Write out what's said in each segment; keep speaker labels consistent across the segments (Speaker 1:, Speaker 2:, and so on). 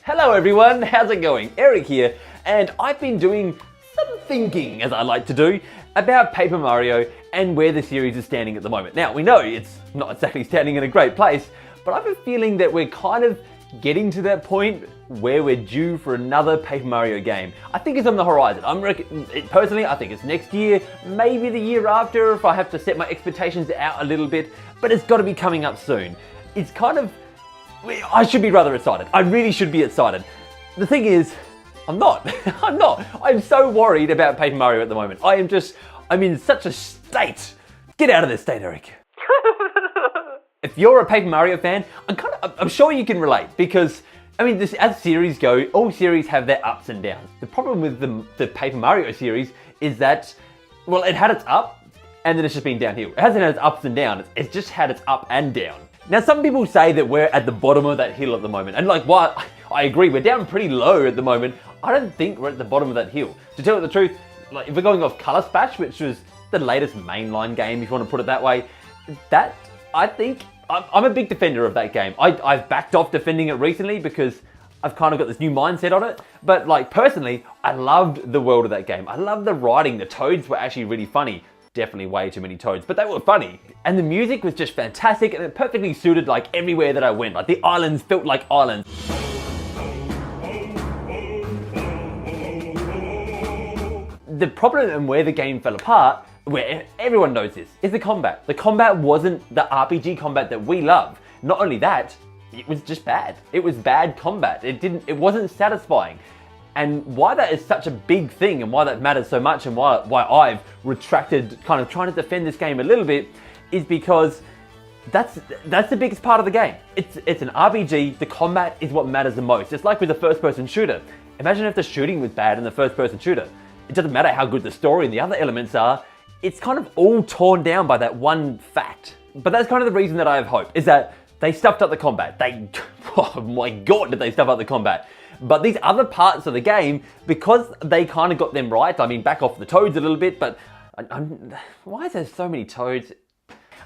Speaker 1: Hello everyone, how's it going? Eric here, and I've been doing some thinking, as I like to do, about Paper Mario and where the series is standing at the moment. Now, we know it's not exactly standing in a great place, but I have a feeling that we're kind of getting to that point where we're due for another Paper Mario game. I think it's on the horizon. Personally, I think it's next year, maybe the year after if I have to set my expectations out a little bit, but it's got to be coming up soon. It's kind of, I should be rather excited. I really should be excited. The thing is, I'm not. I'm so worried about Paper Mario at the moment. I'm in such a state. Get out of this state, Eric. If you're a Paper Mario fan, I'm sure you can relate because, I mean, as series go, all series have their ups and downs. The problem with the Paper Mario series is that, well, it had its up and then it's just been downhill. It hasn't had its ups and downs, it's just had its up and down. Now, some people say that we're at the bottom of that hill at the moment. And like, what? I agree, we're down pretty low at the moment. I don't think we're at the bottom of that hill. To tell you the truth, like if we're going off Color Splash, which was the latest mainline game, if you want to put it that way, that, I think, I'm a big defender of that game. I've backed off defending it recently because I've kind of got this new mindset on it. But like personally, I loved the world of that game. I loved the writing. The Toads were actually really funny. Definitely way too many Toads, but they were funny. And the music was just fantastic and it perfectly suited like everywhere that I went. Like the islands felt like islands. The problem and where the game fell apart, where everyone knows this, is the combat. The combat wasn't the RPG combat that we love. Not only that, it was just bad. It was bad combat. It wasn't satisfying. And why that is such a big thing and why that matters so much and why I've retracted kind of trying to defend this game a little bit is because that's the biggest part of the game. It's an RPG, the combat is what matters the most. It's like with a first-person shooter. Imagine if the shooting was bad in the first-person shooter. It doesn't matter how good the story and the other elements are, it's kind of all torn down by that one fact. But that's kind of the reason that I have hope, is that they stuffed up the combat. Oh my God, did they stuff up the combat. But these other parts of the game, because they kind of got them right, I mean, back off the Toads a little bit, but why is there so many Toads?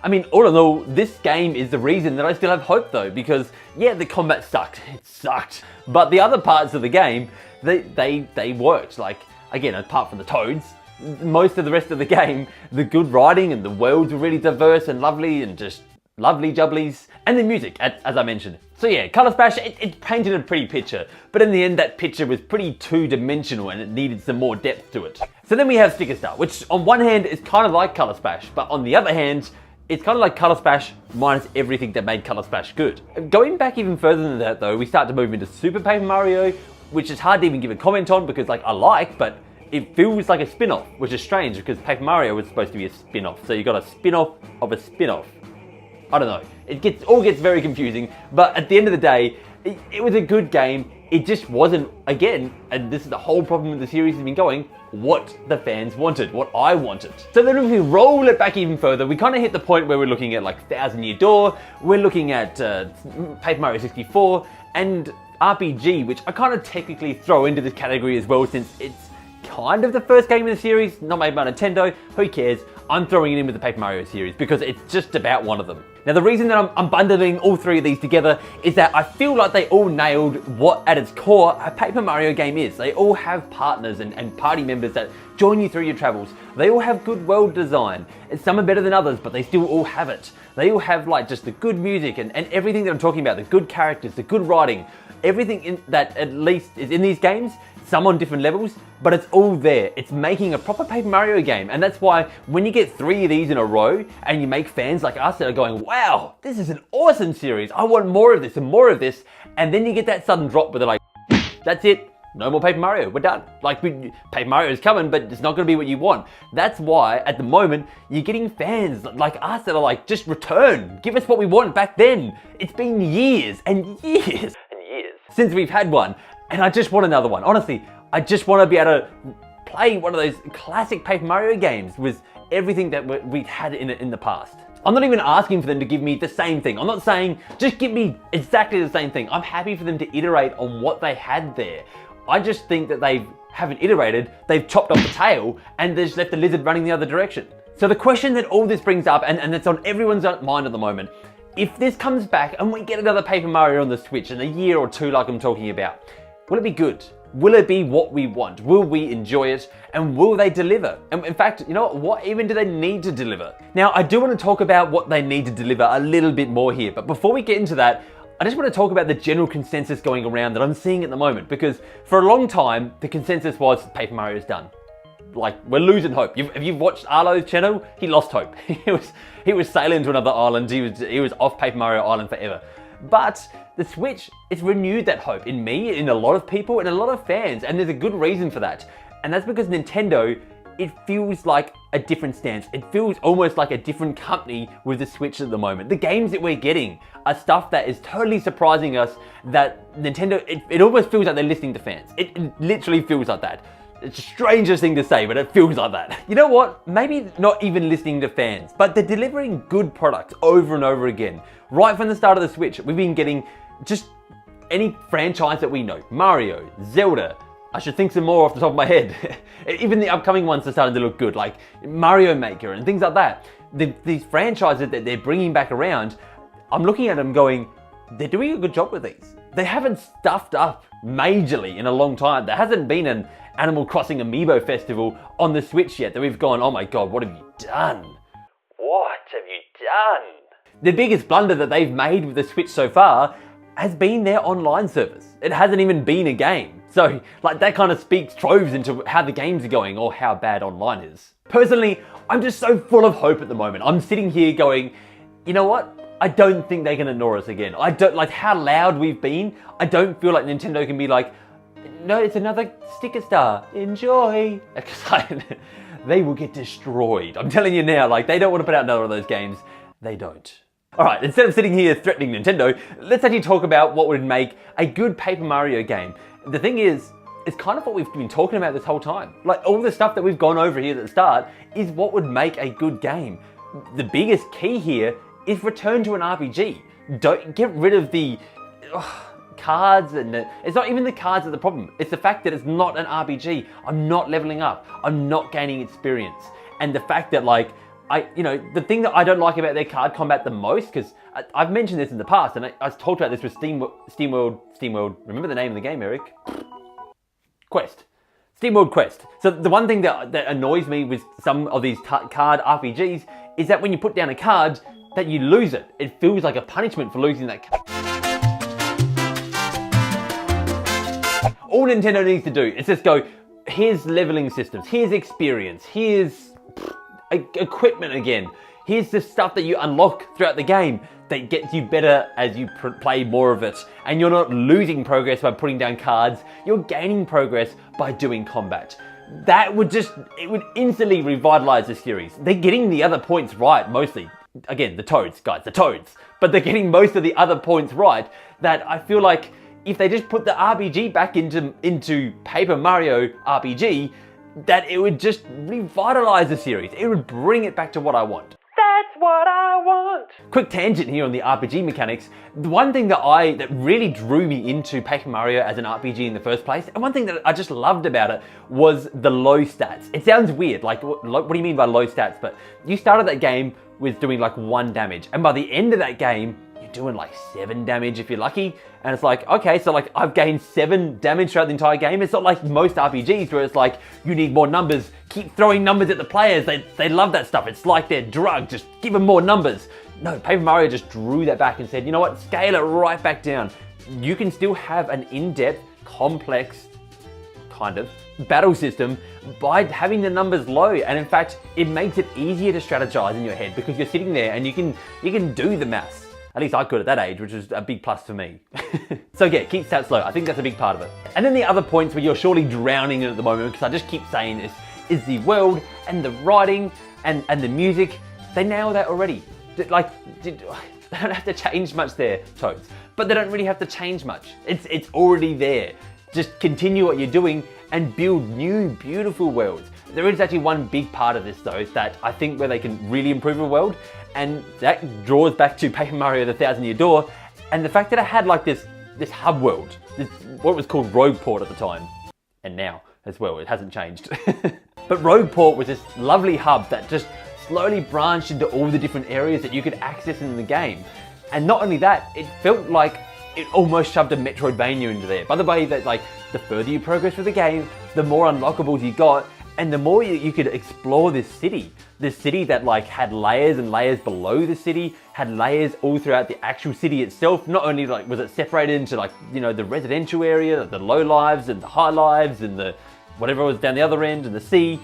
Speaker 1: I mean, all in all, this game is the reason that I still have hope though, because yeah, the combat sucked. It sucked. But the other parts of the game, they worked. Like, again, apart from the Toads, most of the rest of the game, the good writing and the worlds were really diverse and lovely and just lovely jubblies. And the music, as I mentioned. So yeah, Color Splash, it painted a pretty picture, but in the end that picture was pretty two-dimensional and it needed some more depth to it. So then we have Sticker Star, which on one hand is kind of like Color Splash, but on the other hand, it's kind of like Color Splash minus everything that made Color Splash good. Going back even further than that though, we start to move into Super Paper Mario, which is hard to even give a comment on because like I like, but it feels like a spin-off, which is strange because Paper Mario was supposed to be a spin-off. So you got a spin-off of a spin-off. I don't know. It all gets very confusing, but at the end of the day, it was a good game. It just wasn't, again, and this is the whole problem with the series has been going, what the fans wanted, what I wanted. So then if we roll it back even further, we kind of hit the point where we're looking at like Thousand Year Door, we're looking at Paper Mario 64, and RPG, which I kind of technically throw into this category as well since it's kind of the first game in the series, not made by Nintendo, who cares? I'm throwing it in with the Paper Mario series because it's just about one of them. Now the reason that I'm bundling all three of these together is that I feel like they all nailed what at its core a Paper Mario game is. They all have partners and party members that join you through your travels. They all have good world design. And some are better than others, but they still all have it. They all have like just the good music and everything that I'm talking about, the good characters, the good writing, everything that at least is in these games, some on different levels, but it's all there. It's making a proper Paper Mario game. And that's why when you get 3 of these in a row and you make fans like us that are going, wow, this is an awesome series. I want more of this and more of this. And then you get that sudden drop where they're like, that's it. No more Paper Mario, we're done. Like, Paper Mario is coming, but it's not gonna be what you want. That's why, at the moment, you're getting fans like us that are like, just return. Give us what we want back then. It's been years and years and years since we've had one. And I just want another one. Honestly, I just want to be able to play one of those classic Paper Mario games with everything that we've had in the past. I'm not even asking for them to give me the same thing. I'm not saying, just give me exactly the same thing. I'm happy for them to iterate on what they had there. I just think that they haven't iterated, they've chopped off the tail, and they've just left the lizard running the other direction. So the question that all this brings up, and that's on everyone's mind at the moment, If this comes back and we get another Paper Mario on the Switch in a year or two like I'm talking about, will it be good? Will it be what we want? Will we enjoy it? And will they deliver? And in fact, you know what even do they need to deliver? Now, I do want to talk about what they need to deliver a little bit more here, but before we get into that, I just want to talk about the general consensus going around that I'm seeing at the moment, because for a long time, the consensus was Paper Mario's done. Like, we're losing hope. If you've watched Arlo's channel, he lost hope. he was sailing to another island. He was off Paper Mario Island forever. But the Switch, it's renewed that hope in me, in a lot of people, and a lot of fans, and there's a good reason for that. And that's because Nintendo, it feels like a different stance. It feels almost like a different company with the Switch at the moment. The games that we're getting are stuff that is totally surprising us, that Nintendo, it almost feels like they're listening to fans. It literally feels like that. It's the strangest thing to say, but it feels like that. You know what? Maybe not even listening to fans, but they're delivering good products over and over again. Right from the start of the Switch, we've been getting just any franchise that we know. Mario, Zelda, I should think some more off the top of my head. Even the upcoming ones are starting to look good, like Mario Maker and things like that. These franchises that they're bringing back around, I'm looking at them going, they're doing a good job with these. They haven't stuffed up majorly in a long time. There hasn't been an Animal Crossing Amiibo Festival on the Switch yet that we've gone, oh my god, what have you done? What have you done? The biggest blunder that they've made with the Switch so far has been their online service. It hasn't even been a game. So, like, that kind of speaks troves into how the games are going or how bad online is. Personally, I'm just so full of hope at the moment. I'm sitting here going, you know what? I don't think they can ignore us again. I don't like how loud we've been. I don't feel like Nintendo can be like, no, it's another sticker star. Enjoy. They will get destroyed. I'm telling you now, like, they don't want to put out another one of those games. They don't. All right, instead of sitting here threatening Nintendo, let's actually talk about what would make a good Paper Mario game. The thing is, it's kind of what we've been talking about this whole time. Like, all the stuff that we've gone over here at the start is what would make a good game. The biggest key here is return to an RPG. Don't get rid of the cards, and it's not even the cards that are the problem. It's the fact that it's not an RPG. I'm not leveling up. I'm not gaining experience. And the fact that, like, the thing that I don't like about their card combat the most, because I've mentioned this in the past, and I talked about this with SteamWorld, remember the name of the game, Eric? Quest. SteamWorld Quest. So the one thing that annoys me with some of these card RPGs is that when you put down a card, that you lose it. It feels like a punishment for losing that card. All Nintendo needs to do is just go, here's leveling systems, here's experience, here's equipment again. Here's the stuff that you unlock throughout the game that gets you better as you play more of it. And you're not losing progress by putting down cards, you're gaining progress by doing combat. That would it would instantly revitalize the series. They're getting the other points right, mostly. Again, the Toads, guys, the Toads. But they're getting most of the other points right, that I feel like if they just put the RPG back into Paper Mario RPG, that it would just revitalize the series. It would bring it back to what I want. That's what I want. Quick tangent here on the RPG mechanics. The one thing that really drew me into Paper Mario as an RPG in the first place, and one thing that I just loved about it, was the low stats. It sounds weird, like what do you mean by low stats? But you started that game with doing like 1 damage, and by the end of that game, you're doing like 7 damage if you're lucky. And it's like, okay, so like I've gained 7 damage throughout the entire game. It's not like most RPGs where it's like, you need more numbers, keep throwing numbers at the players. They love that stuff. It's like their drug, just give them more numbers. No, Paper Mario just drew that back and said, you know what, scale it right back down. You can still have an in-depth, complex, kind of, battle system by having the numbers low. And in fact, it makes it easier to strategize in your head because you're sitting there and you can do the maths. At least I could at that age, which was a big plus for me. So yeah, keep stats low. I think that's a big part of it. And then the other points where you're surely drowning in at the moment, because I just keep saying this, is the world and the writing and the music. They nail that already. Like, they don't have to change much there, Toads. But they don't really have to change much. It's already there. Just continue what you're doing and build new, beautiful worlds. There is actually one big part of this though, that I think where they can really improve a world, and that draws back to Paper Mario The Thousand Year Door, and the fact that it had like this hub world, what was called Rogueport at the time, and now as well, it hasn't changed. But Rogueport was this lovely hub that just slowly branched into all the different areas that you could access in the game. And not only that, it felt like it almost shoved a Metroidvania into there. By the way, that like the further you progress with the game, the more unlockables you got, and the more you could explore this city. This city that like had layers and layers below the city, had layers all throughout the actual city itself. Not only like was it separated into like, you know, the residential area, the low lives and the high lives and the whatever was down the other end and the sea.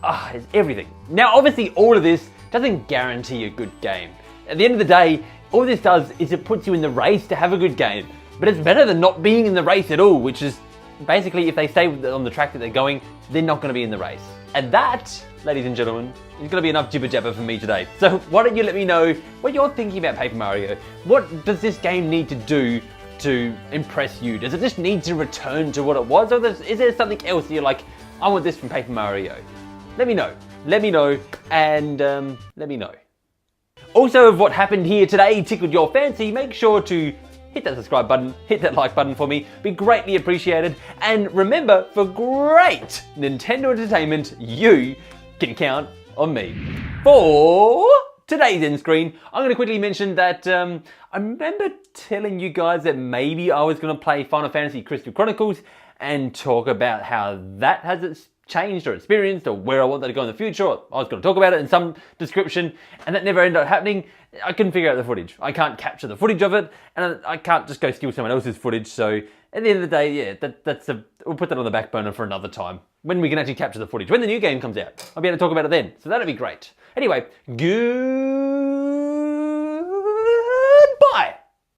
Speaker 1: It's everything. Now, obviously all of this doesn't guarantee a good game. At the end of the day, all this does is it puts you in the race to have a good game. But it's better than not being in the race at all, which is basically if they stay on the track that they're going, they're not going to be in the race. And that, ladies and gentlemen, is going to be enough jibber jabber for me today. So why don't you let me know what you're thinking about Paper Mario? What does this game need to do to impress you? Does it just need to return to what it was? Or is there something else that you're like, I want this from Paper Mario? Let me know. Let me know, and let me know. Also, if what happened here today tickled your fancy, make sure to hit that subscribe button, hit that like button for me, be greatly appreciated. And remember, for great Nintendo entertainment, you can count on me. For today's end screen, I'm going to quickly mention that I remember telling you guys that maybe I was going to play Final Fantasy Crystal Chronicles and talk about how that has changed or experienced or where I want that to go in the future. I was going to talk about it in some description, and that never ended up happening. I couldn't figure out the footage. I can't capture the footage of it, and I can't just go steal someone else's footage. So at the end of the day, yeah, we'll put that on the back burner for another time when we can actually capture the footage. When the new game comes out, I'll be able to talk about it then. So that'll be great. Anyway, good